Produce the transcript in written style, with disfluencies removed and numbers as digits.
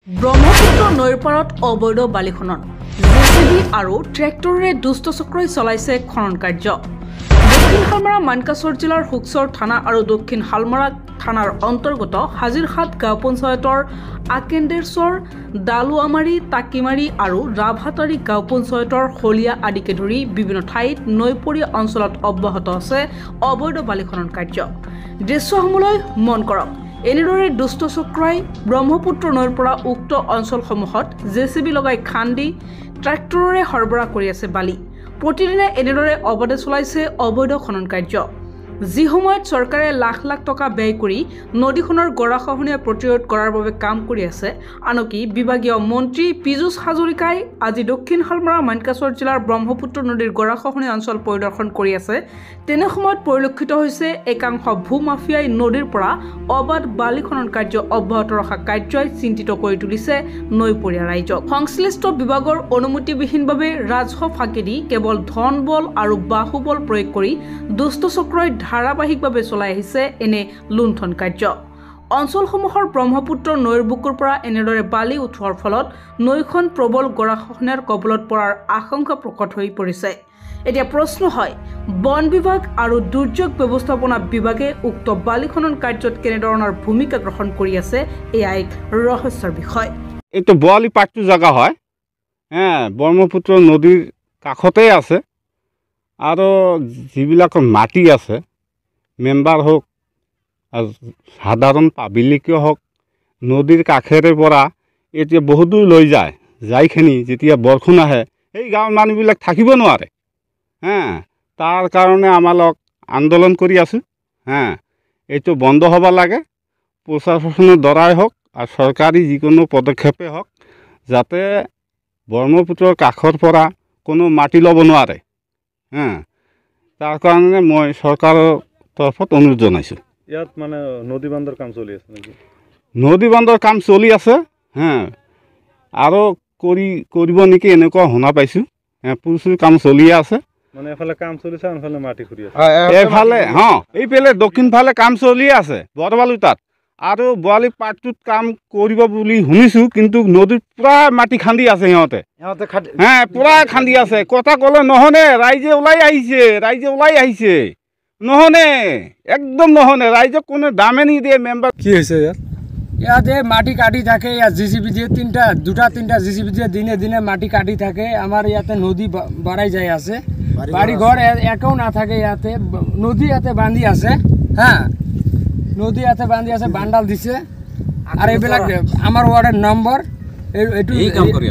ব্ৰহ্মপুত্ৰ নৈৰ পাৰত অবৈধ বালি খনন জেচিবি আৰু ট্ৰেক্টৰেৰে দুষ্ট চক্ৰই চলাইছে খনন কাৰ্য। দক্ষিণ হালমাৰা মানকাছৰ জিলাৰ হুকচৰ থানা আৰু দক্ষিণ হালমাৰা থানাৰ অন্তৰ্গত হাজিৰহাট গাঁও পঞ্চায়তৰ আকেন্দেশ্বৰ, দালুৱামাৰী, টাকিমাৰী আৰু ৰাভাতাৰী গাঁও পঞ্চায়তৰ হলিয়া আদিকে ধৰি বিভিন্ন ঠাইত নৈপৰীয়া অঞ্চলত অব্যাহত আছে অবৈধ বালি খনন কাৰ্য। দৃশ্যসমূহলৈ মন কৰক। এনেদৰে দুষ্ট চক্ৰই ব্ৰহ্মপুত্ৰ নৈৰ পৰা উক্ত অঞ্চলসমূহত জেচিবি লগাই খান্দি ট্ৰেক্টৰেৰে সৰবৰাহ কৰি আছে বালি। প্ৰতিদিনে এনেদৰে অবাধে চলাইছে অবৈধ খনন কাৰ্য। যি সময়ত চৰকাৰে লাখ লাখ টকা ব্যয় কৰি নদীখনৰ গৰাখহনীয়া প্ৰতিৰোধ কৰাৰ বাবে কাম কৰি আছে, আনকি বিভাগীয় মন্ত্ৰী পীযুষ হাজৰিকাই আজি দক্ষিণ হালমাৰা মানকাছৰ জিলাৰ ব্ৰহ্মপুত্ৰ নদীৰ গৰাখহনীয়া অঞ্চল পৰিদৰ্শন কৰি আছে, তেনে সময়ত পৰিলক্ষিত হৈছে একাংশ ভূ মাফিয়াই নদীৰ পৰা অবাধ বালি খনন কাৰ্য অব্যাহত ৰখা কাৰ্যই চিন্তিত কৰি তুলিছে নৈপৰীয়া ৰাইজক। সংশ্লিষ্ট বিভাগৰ অনুমতিবিহীনভাৱে ৰাজহ ফাঁকেদি কেৱল ধন বল আৰু বাহুবল প্ৰয়োগ কৰি দুষ্ট চক্ৰই ধাৰাবাহিকভাৱে চলাই আহিছে এনে লুণ্ঠন কাৰ্য। অঞ্চলসমূহৰ ব্ৰহ্মপুত্ৰ নৈৰ বুকুৰ পৰা এনেদৰে বালি উঠোৱাৰ ফলত নৈখন প্ৰবল গৰাখহনীয়াৰ কবলত পৰাৰ আশংকা প্ৰকট হৈ পৰিছে। এতিয়া প্ৰশ্ন হয়, বন বিভাগ আৰু দুৰ্যোগ ব্যৱস্থাপনা বিভাগে উক্ত বালি খনন কাৰ্যত কেনেধৰণৰ ভূমিকা গ্ৰহণ কৰি আছে, এয়া এক ৰহস্যৰ বিষয়। এইটো বোৱালি পাটটো জেগা হয়, ব্ৰহ্মপুত্ৰ নদীৰ কাষতেই আছে আৰু যিবিলাকৰ মাটি আছে, মেম্বাৰ হওক আৰু সাধাৰণ পাব্লিকেও হওক, নদীৰ কাষেৰে পৰা এতিয়া বহুত দূৰ লৈ যায়। যাইখিনি যেতিয়া বৰষুণ আহে সেই গাঁৱৰ মানুহবিলাক থাকিব নোৱাৰে। তাৰ কাৰণে আমালোক আন্দোলন কৰি আছোঁ। এইটো বন্ধ হ'ব লাগে। প্ৰশাসনৰ দ্বাৰাই হওক আৰু চৰকাৰী যিকোনো পদক্ষেপে হওক, যাতে ব্ৰহ্মপুত্ৰৰ কাষৰ পৰা কোনো মাটি ল'ব নোৱাৰে। তাৰ কাৰণে মই চৰকাৰৰ তৰফত অনুৰোধ জনাইছোঁ। ইয়াত মানে নদী বান্ধৰ কাম চলি আছে নেকি? নদী বান্ধৰ কাম চলি আছে, আৰু কৰিব নেকি এনেকুৱা শুনা পাইছোঁ। প্ৰচুৰ কাম চলিয়ে আছে। মানে এফালে কাম চলিছে, আনফালে মাটি ঘূৰি আছে। এইফালে এইফালে দক্ষিণ ফালে কাম চলিয়ে আছে বৰবালু তাত, আৰু বোৱালি পাটটোত কাম কৰিব বুলি শুনিছোঁ, কিন্তু নদীত পুৰা মাটি খান্দি আছে সিহঁতে পুৰা খান্দি আছে। কথা ক'লে নহনে, ৰাইজে ওলাই আহিছে নহনে, একদম নহনে। ৰাইজক কোনো দামে নিদিয়ে। মেম্বাৰ কি হৈছে ইয়াতে মাটি কাটি থাকে। ইয়াত জিচিবি দিয়ে দুটা তিনিটা জিচিবি দিয়ে, দিনে দিনে মাটি কাটি থাকে। আমাৰ ইয়াতে নদী বাঢ়াই যাই আছে, বাড়ি ঘৰ একো নাথাকে। ইয়াতে নদী ইয়াতে বান্ধি আছে, নদী ইয়াতে বান্ধি আছে, বান্ডাল দিছে। আৰু এইবিলাক আমাৰ ৱাৰ্ডৰ নম্বৰ, এইটো ই কাম কৰি